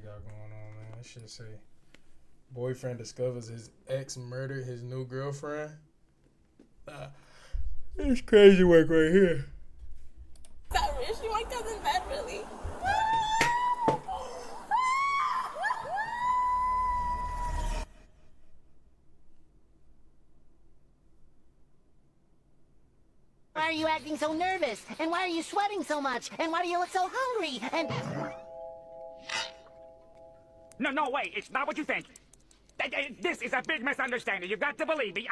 got going on, man. That shit say, boyfriend discovers his ex murdered his new girlfriend. It's crazy work right here. That rich, you my cousin bad, really. Why are you acting so nervous? And why are you sweating so much? And why do you look so hungry? And... No, wait, it's not what you think. This is a big misunderstanding. You've got to believe me.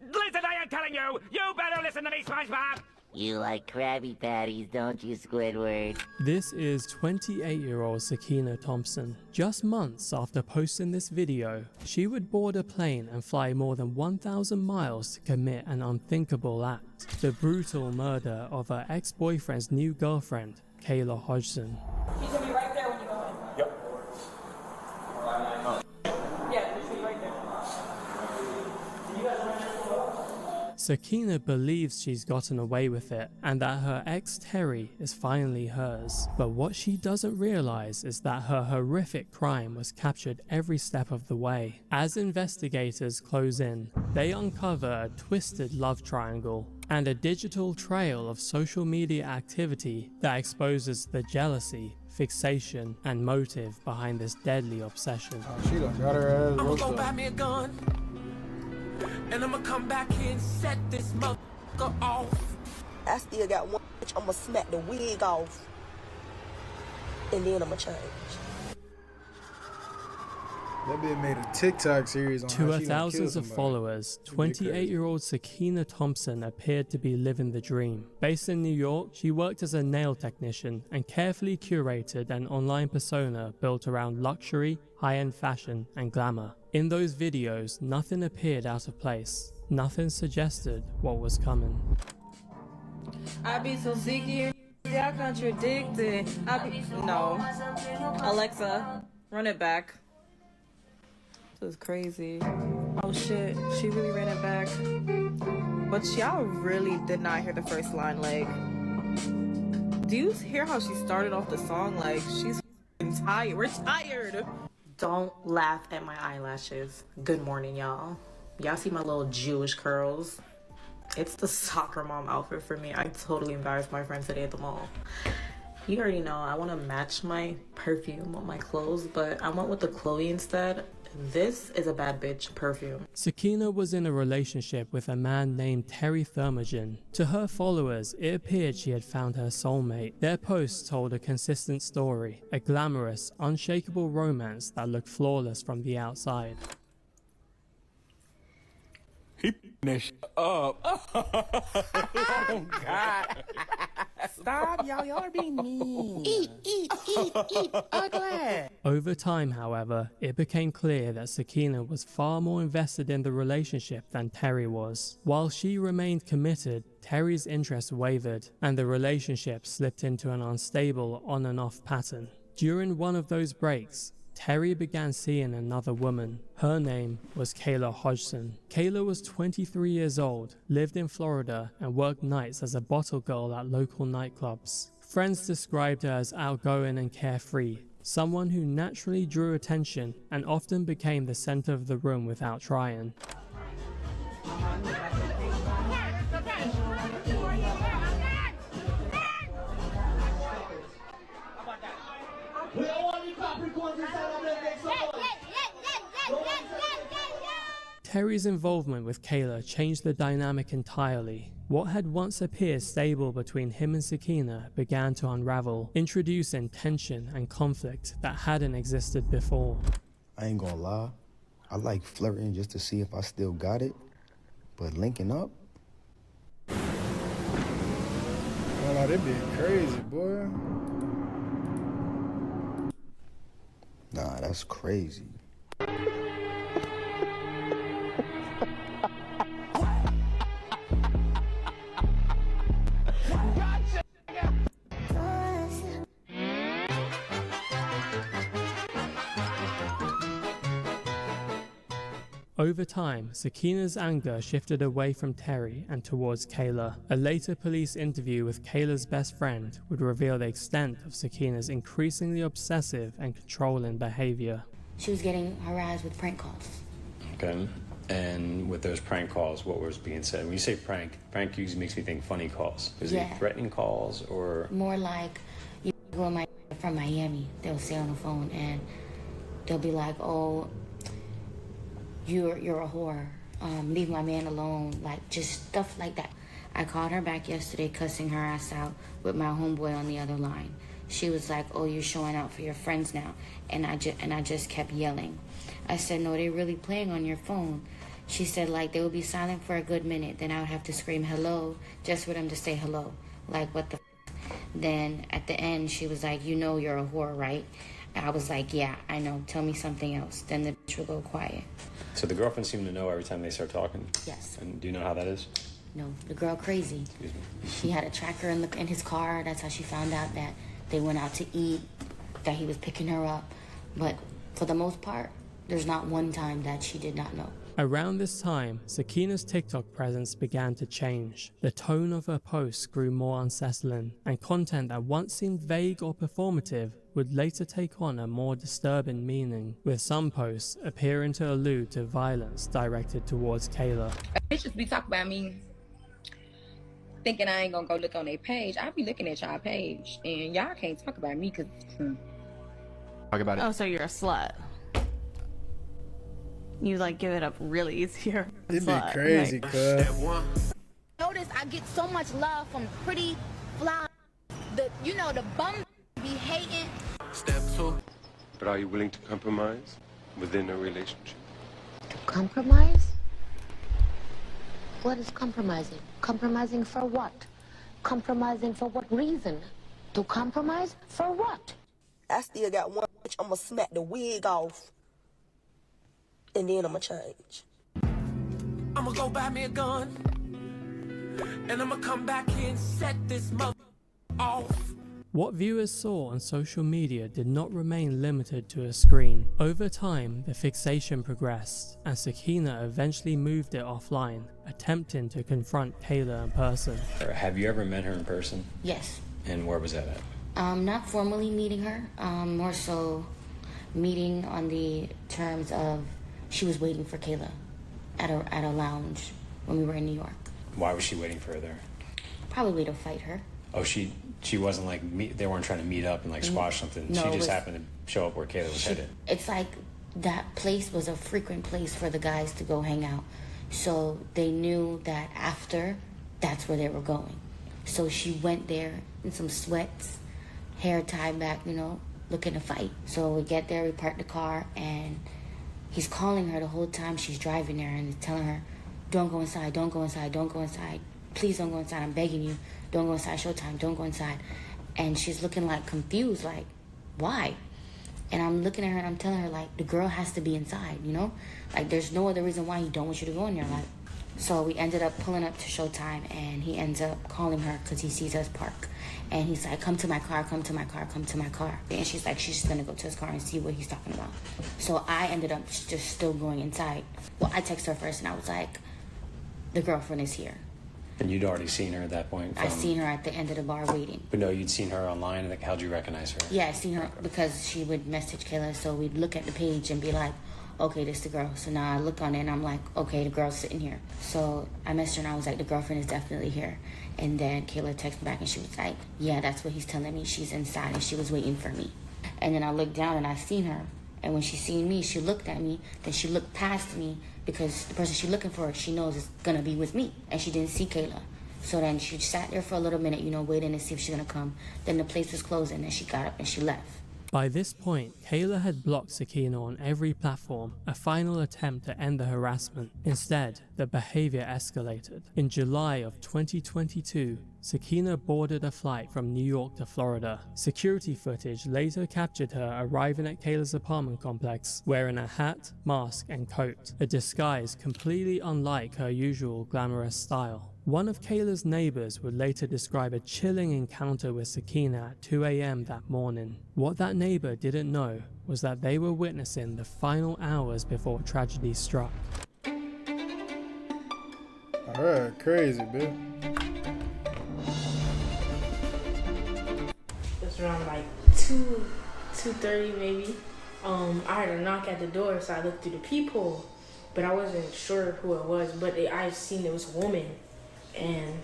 Listen, I am telling you, you better listen to me, SpongeBob. You like Krabby Patties, don't you, Squidward? This is 28-year-old Sakina Thompson. Just months after posting this video, she would board a plane and fly more than 1,000 miles to commit an unthinkable act: the brutal murder of her ex-boyfriend's new girlfriend, Kayla Hodgson. He's gonna be right there when you go in. Yep. Yeah, he's gonna be right there. Sakina believes she's gotten away with it and that her ex Terry is finally hers. But what she doesn't realize is that her horrific crime was captured every step of the way. As investigators close in, they uncover a twisted love triangle and a digital trail of social media activity that exposes the jealousy, fixation, and motive behind this deadly obsession. Oh, she done got her ass I'ma roasted. go buy me a gun, and I'ma come back here and set this motherfucker off. I still got one bitch, I'ma smack the wig off. And then I'ma change. That bitch made a TikTok series on To how her she gonna kill thousands of somebody. followers, That'd be crazy. 28-year-old Sakina Thompson appeared to be living the dream. Based in New York, she worked as a nail technician and carefully curated an online persona built around luxury, high-end fashion, and glamour. In those videos, nothing appeared out of place. Nothing suggested what was coming. I be so sick here. Y'all contradicted. No. Alexa, run it back. This is crazy. Oh shit, she really ran it back. But y'all really did not hear the first line. Like, do you hear how she started off the song? Like, she's tired. We're tired. Don't laugh at my eyelashes. Good morning, y'all. Y'all see my little Jewish curls? It's the soccer mom outfit for me. I totally embarrassed my friends today at the mall. You already know I want to match my perfume on my clothes, but I went with the Chloe instead. This is a bad bitch perfume. Sakina was in a relationship with a man named Terry Thermogen. To her followers, it appeared she had found her soulmate. Their posts told a consistent story, a glamorous, unshakable romance that looked flawless from the outside. He that shit up. Oh, God. Stop, y'all. Y'all are being mean. Eat, ugly. Over time, however, it became clear that Sakina was far more invested in the relationship than Terry was. While she remained committed, Terry's interest wavered, and the relationship slipped into an unstable on and off pattern. During one of those breaks, Terry began seeing another woman. Her name was Kayla Hodgson. Kayla was 23 years old, lived in Florida, and worked nights as a bottle girl at local nightclubs. Friends described her as outgoing and carefree, someone who naturally drew attention and often became the center of the room without trying. Terry's involvement with Kayla changed the dynamic entirely. What had once appeared stable between him and Sakina began to unravel, introducing tension and conflict that hadn't existed before. I ain't gonna lie, I like flirting just to see if I still got it, but linking up? Oh, no, they being crazy, boy. Nah, that's crazy. Over time, Sakina's anger shifted away from Terry and towards Kayla. A later police interview with Kayla's best friend would reveal the extent of Sakina's increasingly obsessive and controlling behavior. She was getting harassed with prank calls. Okay. And with those prank calls, what was being said? When you say prank usually makes me think funny calls. Is it threatening calls or? More like, you go my from Miami, they'll say on the phone and they'll be like, oh, you're a whore. Leave my man alone. Like, just stuff like that. I called her back yesterday cussing her ass out with my homeboy on the other line. She was like, oh, you're showing out for your friends now. And I just kept yelling. I said, no, they're really playing on your phone. She said, like, they would be silent for a good minute. Then I would have to scream hello just for them to say hello. Like, what the f? Then at the end, she was like, you know you're a whore, right? I was like, yeah, I know. Tell me something else. Then the bitch would go quiet. So the girlfriend seemed to know every time they start talking? Yes. And do you know how that is? No, the girl crazy. Excuse me. She had a tracker in his car. That's how she found out that they went out to eat, that he was picking her up. But for the most part, there's not one time that she did not know. Around this time, Sakina's TikTok presence began to change. The tone of her posts grew more unsettling, and content that once seemed vague or performative would later take on a more disturbing meaning, with some posts appearing to allude to violence directed towards Kayla. Bitches be talking about me thinking I ain't gonna go look on their page. I be looking at y'all page, and y'all can't talk about me because... Talk about it. Oh, so you're a slut. You like give it up really easier. It'd be crazy, cuz. Notice I get so much love from pretty fly. The bum be hating. Step 2. But are you willing to compromise within a relationship? To compromise? What is compromising? Compromising for what? Compromising for what reason? To compromise for what? I still got one bitch. I'ma smack the wig off. And then I'ma change. I'ma go buy me a gun. And I'ma come back here and set this mother off. What viewers saw on social media did not remain limited to a screen. Over time, the fixation progressed, and Sakina eventually moved it offline, attempting to confront Kayla in person. Have you ever met her in person? Yes. And where was that at? Not formally meeting her, more so meeting on the terms of she was waiting for Kayla at a lounge when we were in New York. Why was she waiting for her there? Probably to fight her. Oh, she wasn't like, they weren't trying to meet up and like squash something. No, she just happened to show up where Kayla was headed. It's like that place was a frequent place for the guys to go hang out. So they knew that after, that's where they were going. So she went there in some sweats, hair tied back, looking to fight. So we get there, we park the car, and he's calling her the whole time she's driving there and telling her, don't go inside, don't go inside, don't go inside. Please don't go inside, I'm begging you. Don't go inside, showtime, don't go inside. And she's looking like confused, like, why? And I'm looking at her and I'm telling her, like, the girl has to be inside, Like, there's no other reason why he don't want you to go in there. Like, so we ended up pulling up to showtime, and he ends up calling her because he sees us park. And he's like, come to my car, come to my car, come to my car. And she's like, she's just gonna go to his car and see what he's talking about. So I ended up just still going inside. Well, I texted her first and I was like, the girlfriend is here. And you'd already seen her at that point? I seen her at the end of the bar waiting. But no, you'd seen her online, and how'd you recognize her? Yeah, I seen her because she would message Kayla, so we'd look at the page and be like, okay, this is the girl. So now I look on it and I'm like, okay, the girl's sitting here. So I messaged her and I was like, the girlfriend is definitely here. And then Kayla texted me back and she was like, yeah, that's what he's telling me. She's inside and she was waiting for me. And then I looked down and I seen her. And when she seen me, she looked at me. Then she looked past me because the person she's looking for, she knows is going to be with me. And she didn't see Kayla. So then she sat there for a little minute, waiting to see if she's going to come. Then the place was closing and she got up and she left. By this point, Kayla had blocked Sakina on every platform, a final attempt to end the harassment. Instead, the behavior escalated. In July of 2022, Sakina boarded a flight from New York to Florida. Security footage later captured her arriving at Kayla's apartment complex, wearing a hat, mask, and coat, a disguise completely unlike her usual glamorous style. One of Kayla's neighbors would later describe a chilling encounter with Sakina at 2 a.m. that morning. What that neighbor didn't know was that they were witnessing the final hours before tragedy struck. Bruh, crazy, bitch. It's around like 2:30 maybe. I heard a knock at the door, so I looked through the peephole, but I wasn't sure who it was. But I seen it was a woman, and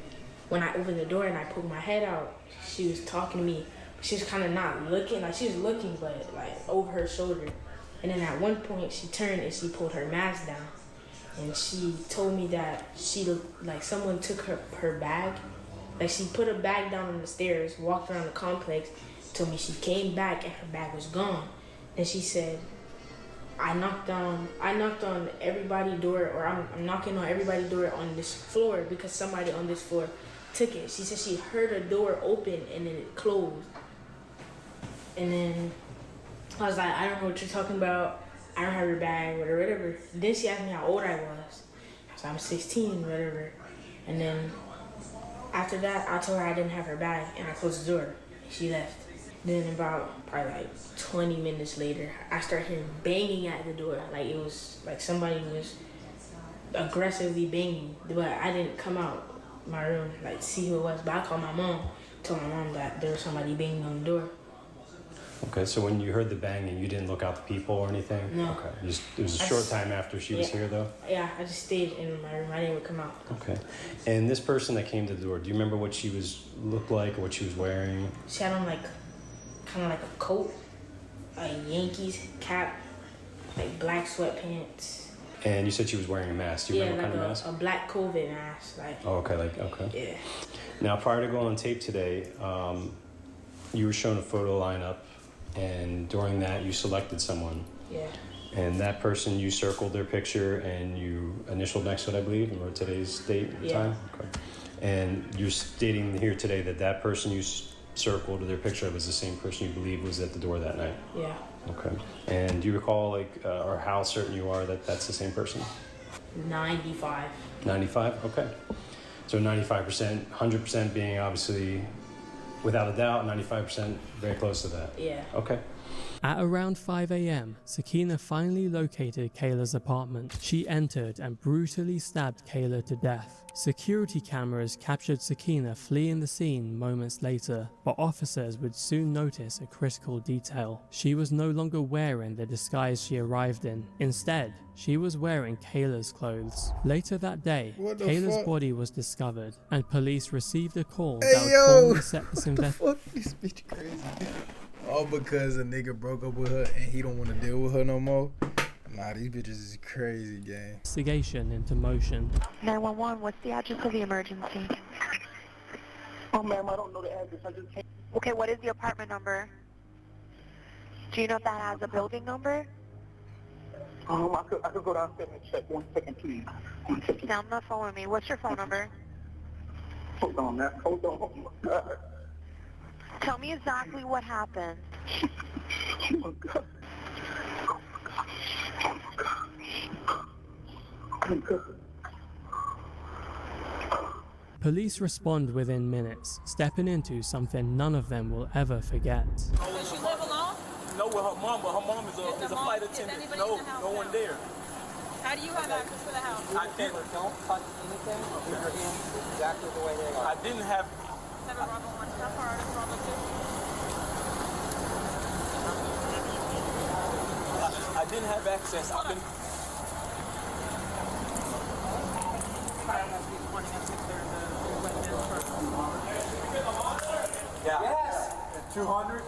when I opened the door and I poked my head out, she was talking to me. She was kind of not looking, like she was looking, but like over her shoulder. And then at one point she turned and she pulled her mask down, and she told me that she looked like someone took her bag. Like she put a bag down on the stairs, walked around the complex, told me she came back and her bag was gone. And she said, I knocked on everybody's door, or I'm knocking on everybody's door on this floor because somebody on this floor took it. She said she heard a door open and then it closed. And then I was like, I don't know what you're talking about. I don't have your bag, whatever. Then she asked me how old I was. So I'm 16, whatever. And then after that, I told her I didn't have her bag, and I closed the door. She left. Then about probably like 20 minutes later, I started hearing banging at the door. Like it was like somebody was aggressively banging. But I didn't come out my room like to see who it was. But I called my mom, told my mom that there was somebody banging on the door. Okay, so when you heard the banging, you didn't look out the people or anything? No. Okay, it was a short time after she was here, though? Yeah, I just stayed in my room. I didn't even come out. Okay. And this person that came to the door, do you remember what she looked like or what she was wearing? She had on like, kind of like a coat, a Yankees cap, like black sweatpants. And you said she was wearing a mask. Do you remember what kind of mask? A black COVID mask. Like. Oh, okay, okay. Yeah. Now, prior to going on tape today, you were shown a photo lineup. And during that, you selected someone. Yeah. And that person, you circled their picture and you initialed next to it, I believe, and wrote today's date and time? Okay. And you're stating here today that that person you circled or their picture was the same person you believe was at the door that night? Yeah. Okay. And do you recall, or how certain you are that that's the same person? 95. 95? Okay. So 95%, 100% being obviously... without a doubt, 95% very close to that. Yeah. Okay. At around 5 a.m., Sakina finally located Kayla's apartment. She entered and brutally stabbed Kayla to death. Security cameras captured Sakina fleeing the scene moments later, but officers would soon notice a critical detail. She was no longer wearing the disguise she arrived in. Instead, she was wearing Kayla's clothes. Later that day, Kayla's body was discovered, and police received a call that would formally set this investigation. This bitch crazy. All because a nigga broke up with her and he don't want to deal with her no more. Nah, these bitches is crazy, gang. Investigation into motion. 911, what's the address of the emergency? Oh, ma'am, I don't know the address. I just came. Okay, what is the apartment number? Do you know if that has a building number? I could go downstairs and check. 1 second, please. Stay on the phone with me. What's your phone number? Hold on, man. Hold on. Oh, my God. Tell me exactly what happened. Oh, my God. Police respond within minutes, stepping into something none of them will ever forget. Does she live alone? No, with her mom, but her mom is a flight attendant. No one there. How do you have access to the house? I can't. Don't touch anything. Leave your hands exactly the way they are. I didn't have. I didn't have access. I've been. Yeah. Yes. 200.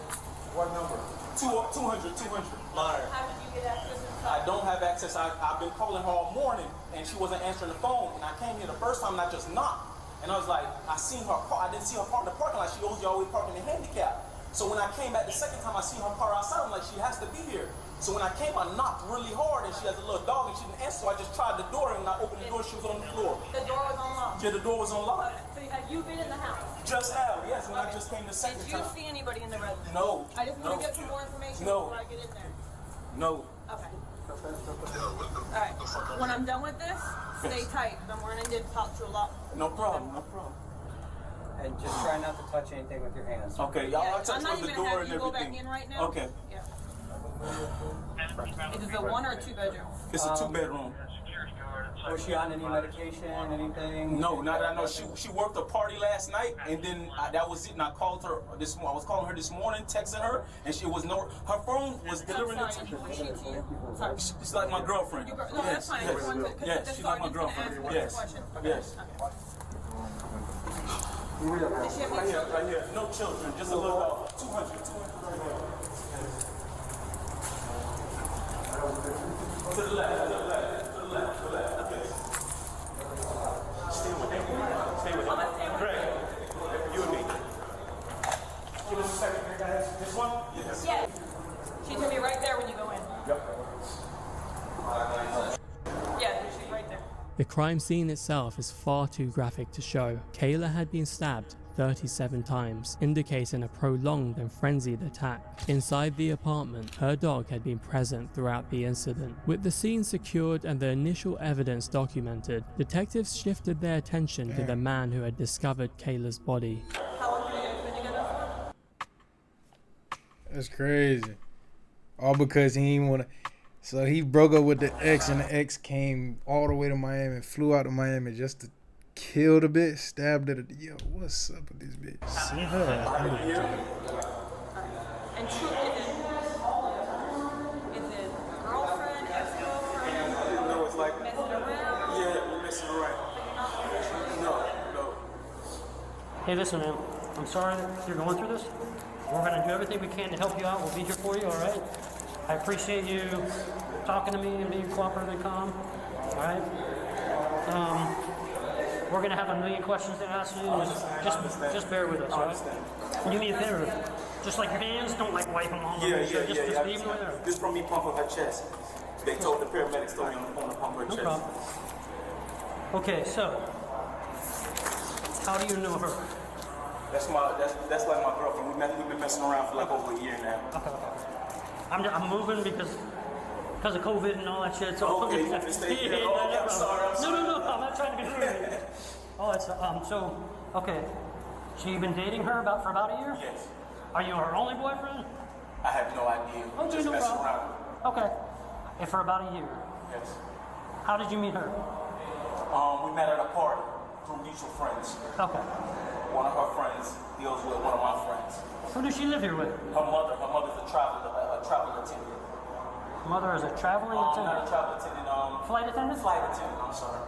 What number? 200. Liar. How did you get access inside? I don't have access. I've been calling her all morning, and she wasn't answering the phone. And I came here the first time, and I just knocked. And I was like, I seen her car. I didn't see her car in the parking lot. She always parking in handicap. So when I came back the second time, I seen her car outside. I'm like, she has to be here. So when I came, I knocked really hard, and she has a little dog, and she didn't answer. So I just tried the door, and when I opened the door, she was on the floor. The door was unlocked? Yeah, the door was unlocked. So have you been in the house? Just now, yes, when I just came the second time. Did you see anybody in the residence? No. I just want to get some more information before I get in there. No. Okay. Alright. When I'm done with this, stay tight, because I'm running to talk to a lot. No problem. And just try not to touch anything with your hands. Okay, y'all touch I'm not the even door having and you go back everything. in right now. Okay. Yeah. Is it a 1 or 2 bedroom? It's a 2 bedroom. Was she on any medication, anything? No, not that I know. She worked a party last night, and then that was it. And I called her this morning. I was calling her this morning, texting her, and she was no. Her phone was delivering it to me. She's like my girlfriend. Yes, yes, she's like my girlfriend. Yes, yes. Right here. No children, just a little dog. 200 right here. To the left. Okay. Stay with him. Greg, you and me. Give us a second. This one? Yes. Yes. She's gonna be right there when you go in. Yep. Yeah, she's right there. The crime scene itself is far too graphic to show. Kayla had been stabbed 37 times, indicating a prolonged and frenzied attack. Inside the apartment, her dog had been present throughout the incident. With the scene secured and the initial evidence documented, detectives shifted their attention to the man who had discovered Kayla's body. That's crazy. All because he didn't want to. So he broke up with the ex, and the ex came all the way to Miami, flew out to Miami just to kill the bitch, stabbed her. Yo, what's up with this bitch? See her. And true, is it girlfriend, ex-girlfriend? No, it's like messing around? Yeah, we're messing around. No. Hey, listen, man. I'm sorry that you're going through this. We're going to do everything we can to help you out. We'll be here for you, all right? I appreciate you talking to me and being cooperative and calm, all right? We're going to have a million questions to ask you. Just bear with us, all right? Do me a favor. Just like your hands, don't like wipe them all over. Just leave them there. This from me pumping her chest. They told the paramedics told me on the pump her chest. No problem. Okay, so how do you know her? That's like my girlfriend. We've been messing around for like over a year now. Okay. I'm moving because of COVID and all that shit. So okay, you want to stay here? I'm sorry. No, I'm not trying to be rude. Oh, it's so okay. So you've been dating her for about a year? Yes. Are you her only boyfriend? I have no idea. Okay, just no messing problem. around. Okay. And for about a year? Yes. How did you meet her? We met at a party through mutual friends. Okay. One of her friends deals with one of my friends. Who does she live here with? Her mother's a travel attendant. Mother is a traveling attendant? Not a travel attendant, flight attendant? Flight attendant, I'm sorry.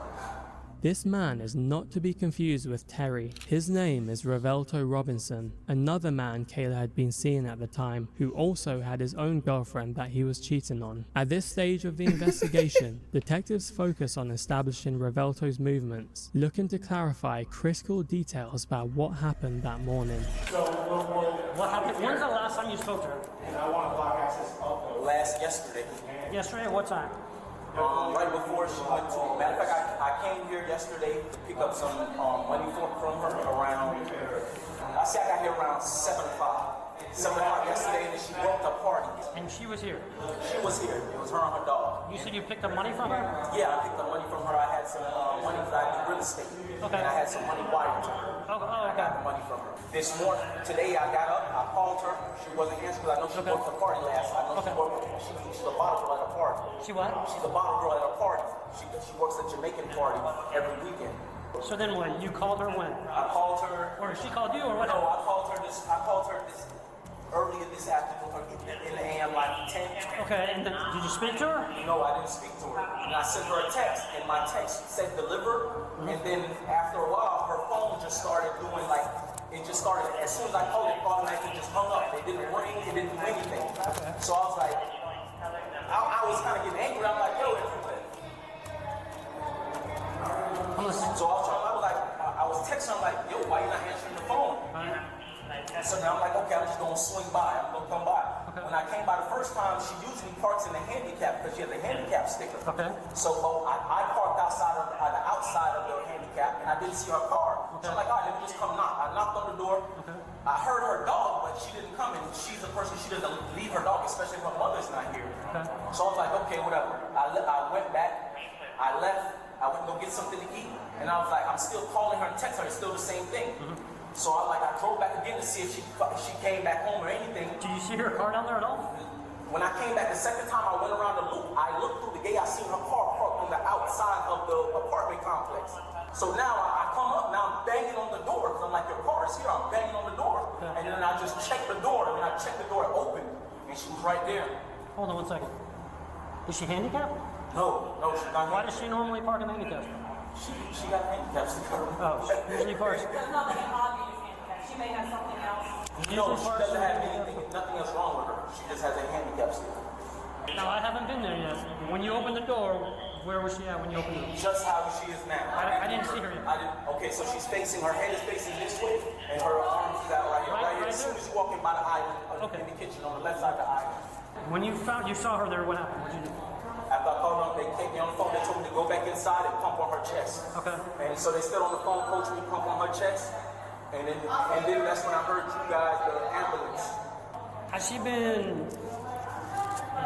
This man is not to be confused with Terry. His name is Revelto Robinson, another man Kayla had been seeing at the time, who also had his own girlfriend that he was cheating on. At this stage of the investigation, detectives focus on establishing Revelto's movements, looking to clarify critical details about what happened that morning. So, what happened? When's the last time you spoke to her? I want to block access. Yesterday. Yesterday at what time? Right before she went to. Matter of fact, I came here yesterday to pick up some money from her around. I say I got here around 7 o'clock. 7 o'clock yesterday, and she broke the party. And she was here? She was here. It was her and her dog. You said you picked up money from her? Yeah, I picked up money from her. I had some money because I do real estate. Okay. And I had some money wired to her. I got the money from her. This morning, today I got up, I called her. She wasn't answering because I know she worked the party last. I know she's a bottle girl at a party. She what? She's a bottle girl at a party. She works at Jamaican party every weekend. So then when? You called her when? I called her. Or she called you or what? No, I called her this earlier this afternoon in the AM like 10. Okay, and then did you speak to her? No, I didn't speak to her. And I sent her a text, and my text said deliver. And then after a while, her phone just started doing like, it just started, as soon as I called it, automatically just hung up. It didn't ring, it didn't do anything. So I was like, I was kind of getting angry. I'm like, yo, so I was texting her, like, yo, why you not answering the phone? So now I'm like, okay, I'm just gonna swing by. I'm gonna come by. When I came by the first time, she usually parks in the handicap because she has a handicap sticker. So I parked outside of the handicap, and I didn't see her car. So I'm like, all right, let me just come knock. I knocked on the door. I heard her dog, but she didn't come, and she's the person, she doesn't leave her dog, especially if her mother's not here. So I was like, okay, whatever. I went back. I left. I went to go get something to eat, and I was like, I'm still calling her and texting her. It's still the same thing. So I drove back again to see if she came back home or anything. Did you see her car down there at all? When I came back the second time, I went around the loop. I looked through the gate. I seen her car parked on the outside of the So now I come up, now I'm banging on the door, because I'm like, your car is here, I'm banging on the door. And then I just check the door, and then I check the door open, and she was right there. Hold on 1 second. Is she handicapped? No, she's not. Why does she normally park in handicap? She got handicaps. Oh, she usually parks. There's nothing obvious handicap. She may have something else. No, she doesn't have anything, nothing else wrong with her. She just has a handicap sticker. Now, I haven't been there yet. When you opened the door, where was she at when you opened it? Just how she is now. I didn't see her yet. Okay, so she's facing, her head is facing this way, and her arms is out right here. Right here. As soon as you walk in by the island, in the kitchen, on the left side of the island. When you saw her there, what happened? What did you do? After I called them, they kept me on the phone. They told me to go back inside and pump on her chest. Okay. And so they stood on the phone, coach me, pump on her chest. And then that's when I heard you guys, the ambulance. Has she been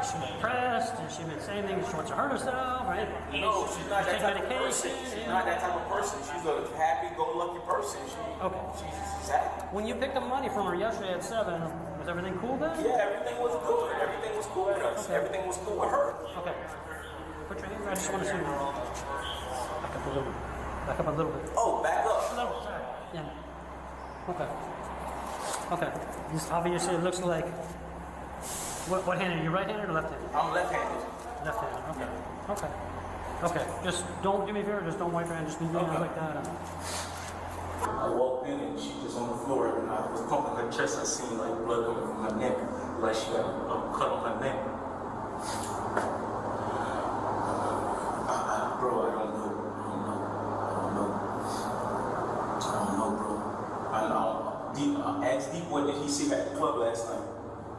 depressed? Has she been saying things she wants to hurt herself? Right? No, she's not that type of person. She's not that type of person. She's a happy-go-lucky person. She's happy. When you picked up money from her yesterday at 7, was everything cool then? Yeah, everything was good. Everything was cool with us. Okay. Everything was cool with her. Okay. Put your hands. I just want to see you. Back up a little bit. Back up a little bit. Oh, back up. A little. Sorry. Yeah. Okay. Okay. This obviously it looks like. What hand are you? Right-handed or left-handed? I'm left-handed. Left-handed. Okay. Okay. Okay. Just don't do me a favor. Just don't wipe your hand. Just leave your hands like that. I walked in and she was on the floor and I was pumping her chest. I seen like blood coming from her neck, like she got a cut on her neck. Bro, I don't know, bro. Ask Deep, what did he see her at the club last night?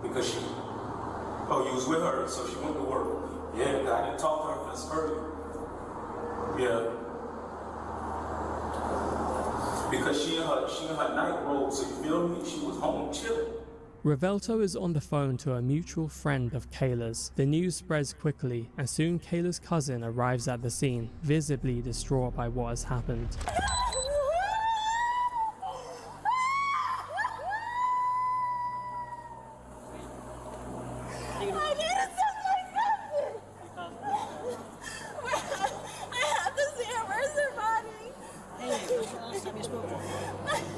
Because you was with her, so she went to work. Yeah, because I didn't talk to her since earlier. Yeah. Because she in her night robe, so you feel me? She was home chilling. Revelto is on the phone to a mutual friend of Kayla's. The news spreads quickly, and soon Kayla's cousin arrives at the scene, visibly distraught by what has happened.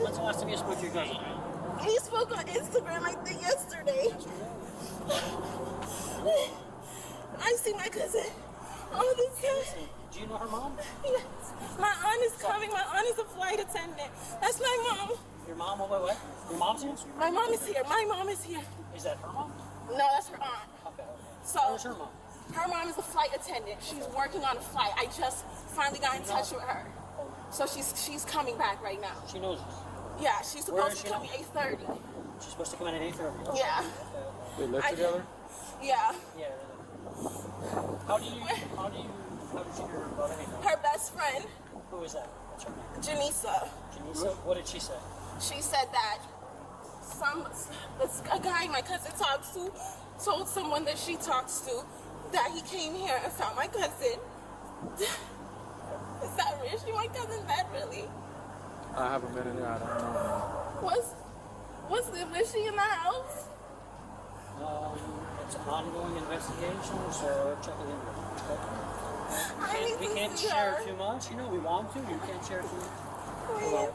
When's the last time you spoke to your cousin? He spoke on Instagram, I think, yesterday. I see my cousin all the time. Do you know her mom? Yes. My aunt is coming. My aunt is a flight attendant. That's my mom. Your mom? What? Your mom's here? My mom is here. My mom is here. Is that her mom? No, that's her aunt. Okay. So, where's her mom? Her mom is a flight attendant. She's working on a flight. I just finally got in touch with her. So she's coming back right now. She knows this? Yeah, she's supposed to come at 8:30. She's supposed to come in at 8:30? Yeah. They live together? Yeah. Yeah. How did you hear about anything? Her best friend. Who is that? What's her name? Janisa. Janisa? What did she say? She said that a guy my cousin talks to told someone that she talks to that he came here and found my cousin. Is that real? Is my cousin that really? I haven't been in there. I don't know. Was she in the house? It's an ongoing investigation, so checking into it. We can't share too much. You know, we want to. You can't share too much. Please.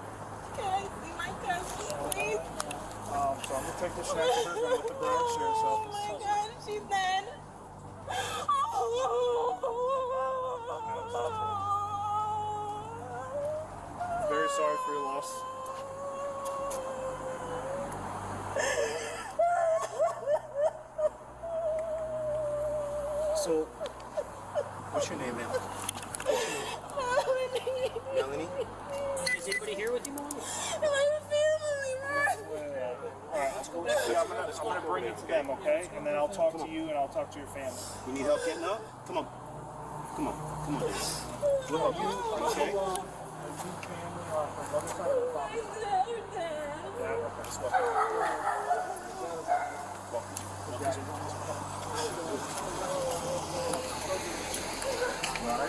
Can I see my cousin, please? So I'm gonna take this shot to her with the Bronx Sheriff's Office. Oh my God, she's dead. Very sorry for your loss. So, what's your name, ma'am? Melanie? Is anybody here with you, Mom? My family, Alright, let's go. I'm gonna bring you to them, okay? And then I'll talk to you and I'll talk to your family. You need help getting up? Come on. Come on. Come on. Look, okay?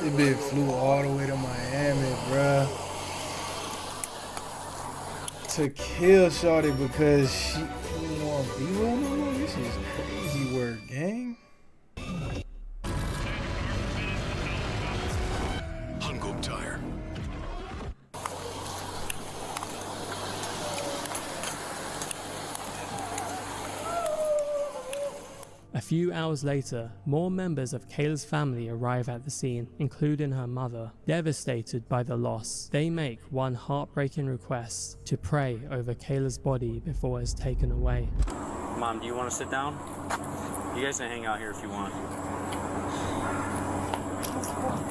This bitch flew all the way to Miami, bruh. To kill Shorty because she didn't want to be with her no more. This is crazy work, gang. Hankook Tire. few hours later, more members of Kayla's family arrive at the scene, including her mother. Devastated by the loss, they make one heartbreaking request: to pray over Kayla's body before it's taken away. Mom, do you want to sit down? You guys can hang out here if you want.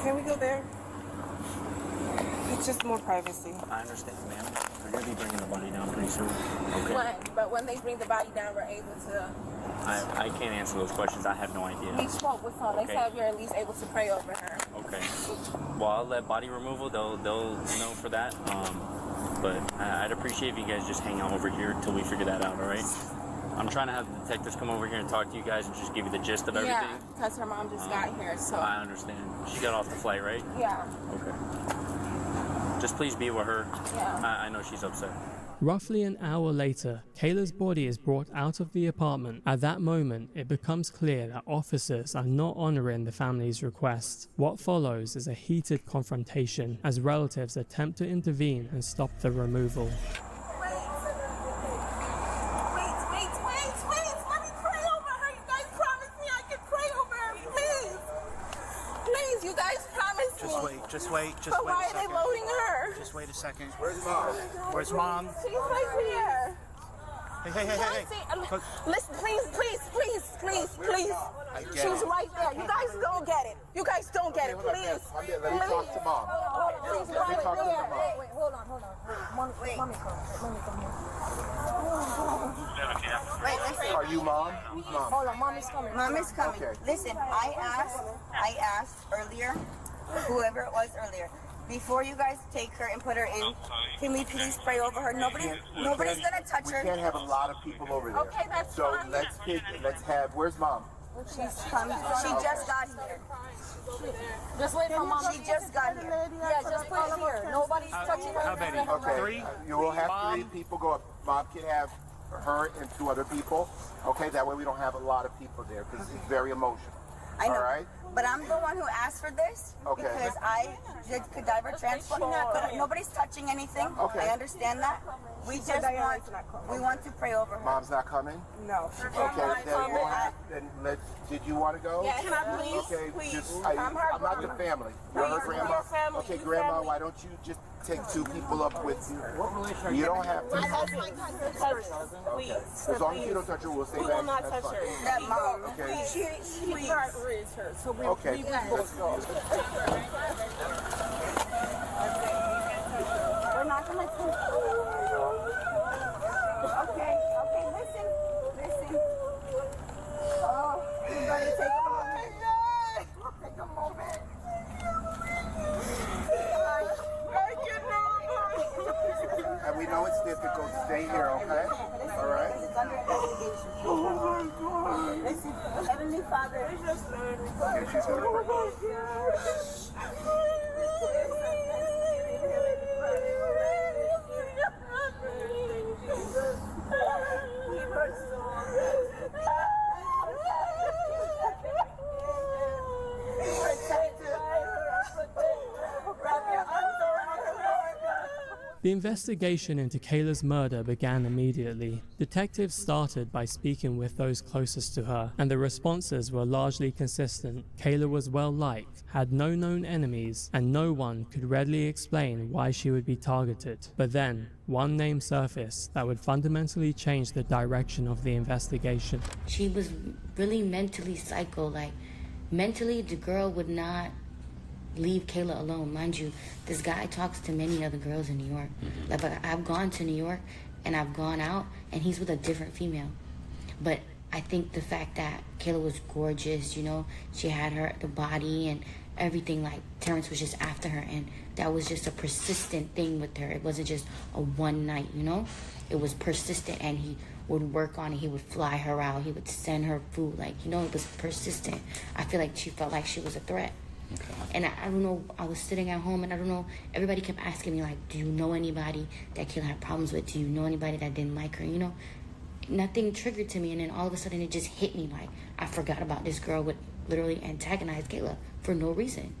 Can we go there? It's just more privacy. I understand, ma'am. They're going to be bringing the body down pretty soon. Okay. But when they bring the body down, we're able to... I can't answer those questions. I have no idea. We spoke with her. They said we're at least able to pray over her. Okay. Well, I'll let body removal. They'll know for that. But I'd appreciate if you guys just hang out over here until we figure that out, all right? I'm trying to have the detectives come over here and talk to you guys and just give you the gist of everything. Yeah, because her mom just got here, so... I understand. She got off the flight, right? Yeah. Okay. Just please be with her. Yeah. I know she's upset. Roughly an hour later, Kayla's body is brought out of the apartment. At that moment, it becomes clear that officers are not honoring the family's request. What follows is a heated confrontation as relatives attempt to intervene and stop the removal. Just wait. But why are they loading her? Just wait a second. Where's Mom? Where's Mom? She's right here. Hey. Listen, please. She's right there. You guys don't get it. Please. Let me talk to Mom. She's Let me right talk to there. Mom. Wait, hold on. Mommy, come here. Wait, listen. Are you Mom? Who's Mom? Hold on, Mommy's coming. Mommy's coming. Okay. Listen, I asked earlier, whoever it was earlier, before you guys take her and put her in, can we please pray over her? Nobody's gonna touch her. We can't have a lot of people over there. Okay, that's so fine. let's have. Where's Mom? She's coming. She just got here. Just wait for Mom. She just got here. Yeah, just put her here. Nobody's touching her. How many? Okay. You will have Mom. 3 people go up. Mom can have her and 2 other people. Okay, that way we don't have a lot of people there because it's very emotional. I know. All right. But I'm the one who asked for this because I did cadaver transport. But nobody's touching anything. Okay. I understand that. We just want to pray over her. Mom's not coming? No. Okay, then let's. Did you want to go? Yeah, can I please? Okay, Please. I'm not the family. You're her grandma. Okay, grandma, why don't you just take 2 people up with you? You don't have to. Please. As long as you don't touch her, we'll stay back. We will not That's touch fine. her. That mom. Okay. She can't raise her, so we Okay. both go. We're not gonna touch her. Okay, listen. Oh, you gotta take a moment. Take a moment. And we know it's difficult. Stay here, okay? All right? It's under investigation. Oh my God. Listen, Heavenly Father. Okay, she's The investigation into Kayla's murder began immediately. Detectives started by speaking with those closest to her, and the responses were largely consistent. Kayla was well liked, had no known enemies, and no one could readily explain why she would be targeted. But then, one name surfaced that would fundamentally change the direction of the investigation. She was really mentally psycho. Like, mentally, the girl would not leave Kayla alone. Mind you, this guy talks to many other girls in New York. Like, but I've gone to New York and I've gone out and he's with a different female. But I think the fact that Kayla was gorgeous, you know, she had the body and everything, like Terrence was just after her, and that was just a persistent thing with her. It wasn't just a one night, you know? It was persistent, and he would work on it. He would fly her out. He would send her food. Like, you know, it was persistent. I feel like she felt like she was a threat. Okay. And I don't know, I was sitting at home and I don't know, everybody kept asking me, like, do you know anybody that Kayla had problems with? Do you know anybody that didn't like her? You know, nothing triggered to me, and then all of a sudden it just hit me like I forgot about this girl would literally antagonize Kayla for no reason.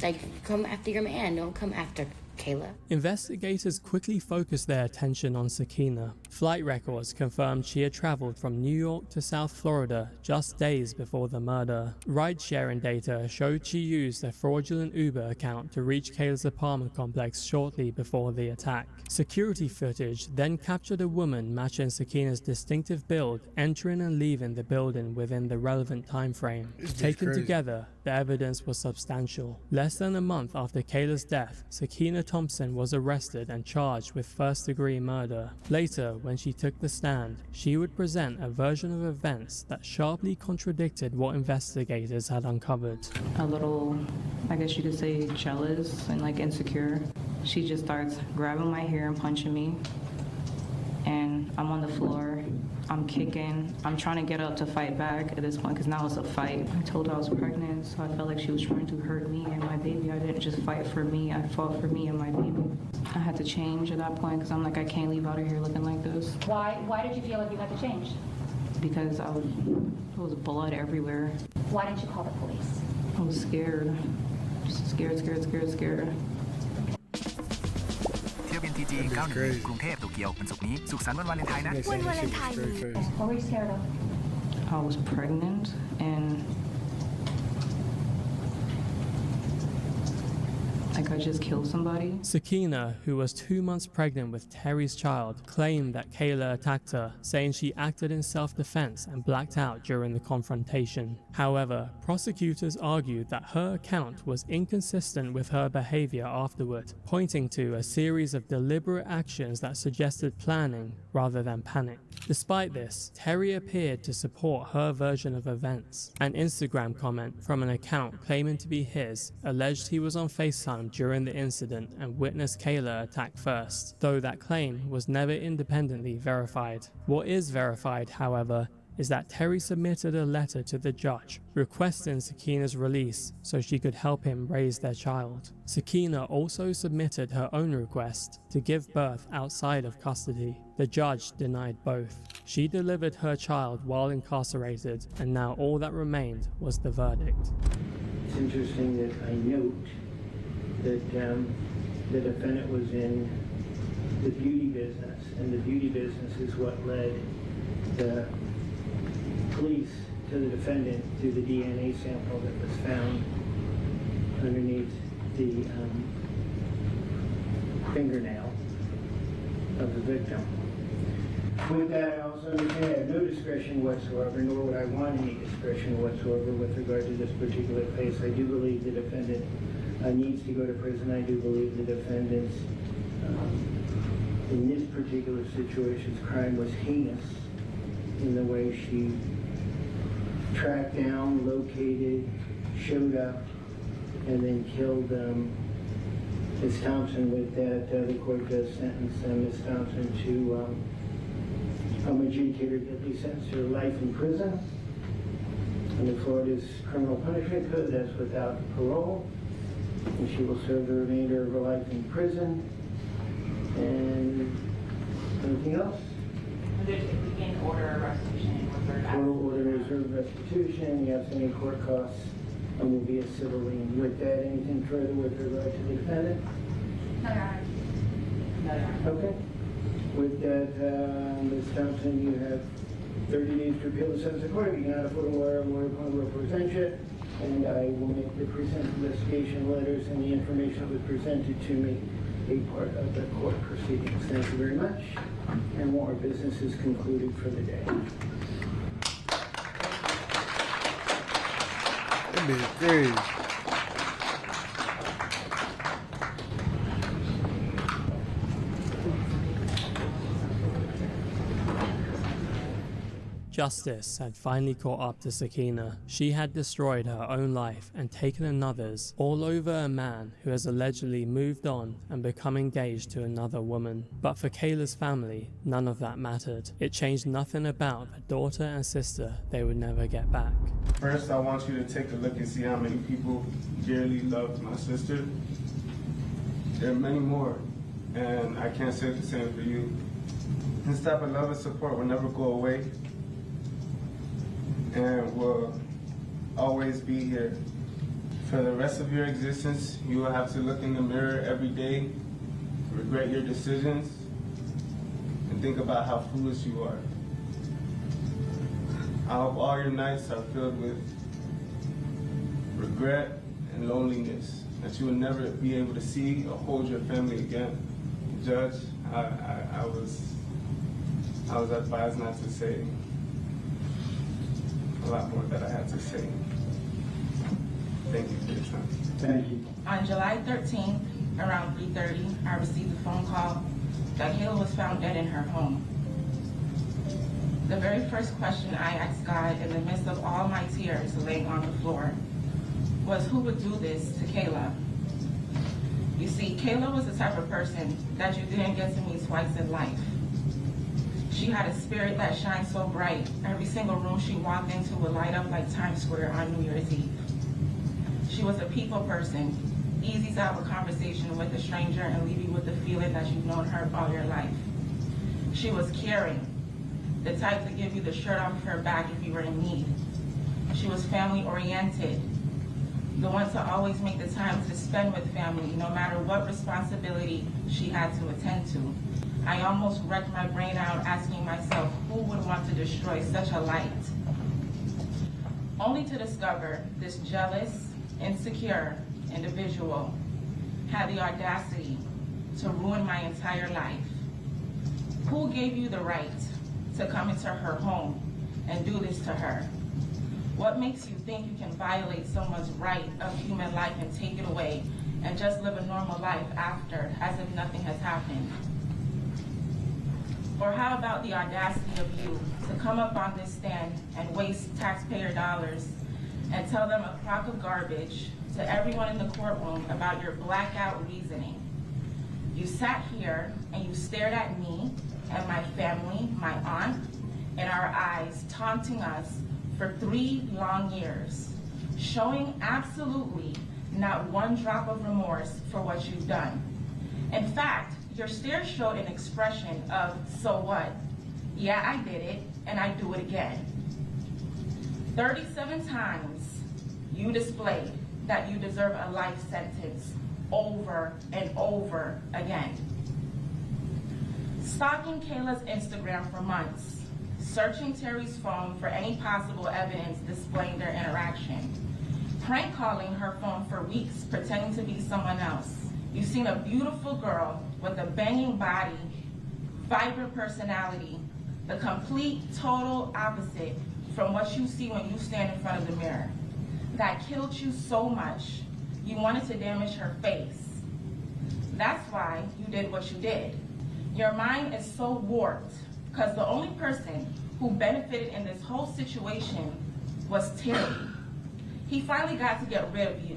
Like, come after your man, don't come after Kayla. Investigators quickly focused their attention on Sakina. Flight records confirmed she had traveled from New York to South Florida just days before the murder. Ride-sharing data showed she used a fraudulent Uber account to reach Kayla's apartment complex shortly before the attack. Security footage then captured a woman matching Sakina's distinctive build entering and leaving the building within the relevant time frame. Taken together, the evidence was substantial. Less than a month after Kayla's death, Sakina Thompson was arrested and charged with first-degree murder. Later, when she took the stand, she would present a version of events that sharply contradicted what investigators had uncovered. A little, I guess you could say, jealous and like insecure. She just starts grabbing my hair and punching me. And I'm on the floor, I'm kicking, I'm trying to get up to fight back at this point because now it's a fight. I told her I was pregnant, so I felt like she was trying to hurt me and my baby. I didn't just fight for me, I fought for me and my baby. I had to change at that point because I'm like, I can't leave out of here looking like this. Why did you feel like you had to change? Because there was blood everywhere. Why didn't you call the police? I was scared. Just scared. TGN91 กรุงเทพโตเกียววันศุกร์นี้สุขสันต์วันวาเลนไทน์นะ วันวาเลนไทน์นี้ What were you scared of? I was pregnant and like I just killed somebody. Sakina, who was 2 months pregnant with Terry's child, claimed that Kayla attacked her, saying she acted in self-defense and blacked out during the confrontation. However, prosecutors argued that her account was inconsistent with her behavior afterward, pointing to a series of deliberate actions that suggested planning rather than panic. Despite this, Terry appeared to support her version of events. An Instagram comment from an account claiming to be his alleged he was on FaceTime during the incident and witnessed Kayla attack first, though that claim was never independently verified. What is verified, however, is that Terry submitted a letter to the judge requesting Sakina's release so she could help him raise their child. Sakina also submitted her own request to give birth outside of custody. The judge denied both. She delivered her child while incarcerated, and now all that remained was the verdict. It's interesting that I note that the defendant was in the beauty business, and the beauty business is what led the police to the defendant through the DNA sample that was found underneath the fingernail of the victim. With that, I also understand I have no discretion whatsoever, nor would I want any discretion whatsoever with regard to this particular case. I do believe the defendant needs to go to prison. I do believe the defendant's, in this particular situation's crime was heinous in the way she tracked down, located, showed up, and then killed Ms. Thompson. With that, the court does sentence Ms. Thompson to adjudicator guilty sentence to life in prison. Under Florida's criminal punishment code, that's without parole. And she will serve the remainder of her life in prison. And anything else? In order restitution. Order reserve restitution. Yes, any court costs will be a civil lien. With that, anything further with regard to the defendant? No, Your Honor. No, Your Honor. Okay. With that, Ms. Thompson, you have 30 days to appeal the sentence accordingly. You cannot afford a lawyer will represent you, and I will make the present investigation letters and the information that was presented to me a part of the court proceedings. Thank you very much, and more business is concluded for the day. That'd be great. Justice had finally caught up to Sakina. She had destroyed her own life and taken another's, all over a man who has allegedly moved on and become engaged to another woman. But for Kayla's family, none of that mattered. It changed nothing about the daughter and sister they would never get back. First, I want you to take a look and see how many people dearly loved my sister. There are many more, and I can't say the same for you. This type of love and support will never go away, and will always be here. For the rest of your existence, you will have to look in the mirror every day, regret your decisions, and think about how foolish you are. I hope all your nights are filled with regret and loneliness, that you will never be able to see or hold your family again. Judge, I was advised not to say a lot more that I had to say. Thank you for your time. Thank you. On July 13th, around 3:30, I received a phone call that Kayla was found dead in her home. The very first question I asked God in the midst of all my tears laying on the floor was, who would do this to Kayla? You see, Kayla was the type of person that you didn't get to meet twice in life. She had a spirit that shined so bright, every single room she walked into would light up like Times Square on New Year's Eve. She was a people person, easy to have a conversation with a stranger and leave you with the feeling that you've known her all your life. She was caring, the type to give you the shirt off her back if you were in need. She was family oriented, the one to always make the time to spend with family, no matter what responsibility she had to attend to. I almost wrecked my brain out asking myself, who would want to destroy such a light? Only to discover this jealous, insecure individual had the audacity to ruin my entire life. Who gave you the right to come into her home and do this to her? What makes you think you can violate someone's right of human life and take it away and just live a normal life after, as if nothing has happened? Or how about the audacity of you to come up on this stand and waste taxpayer dollars and tell them a crock of garbage to everyone in the courtroom about your blackout reasoning? You sat here and you stared at me and my family, my aunt, in our eyes, taunting us for 3 long years, showing absolutely not one drop of remorse for what you've done. In fact, your stare showed an expression of, so what? Yeah, I did it, and I do it again. 37 times you displayed that you deserve a life sentence over and over again. Stalking Kayla's Instagram for months, searching Terry's phone for any possible evidence displaying their interaction, prank calling her phone for weeks pretending to be someone else. You've seen a beautiful girl with a banging body, vibrant personality, the complete, total opposite from what you see when you stand in front of the mirror. That killed you so much, you wanted to damage her face. That's why you did what you did. Your mind is so warped because the only person who benefited in this whole situation was Terry. He finally got to get rid of you.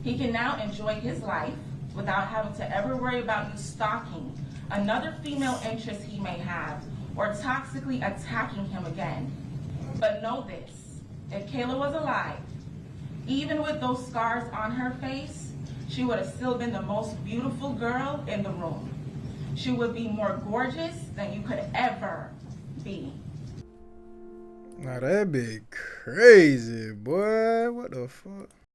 He can now enjoy his life without having to ever worry about you stalking another female interest he may have or toxically attacking him again. But know this, if Kayla was alive, even with those scars on her face, she would have still been the most beautiful girl in the room. She would be more gorgeous than you could ever be. Now that be crazy, boy. What the fuck?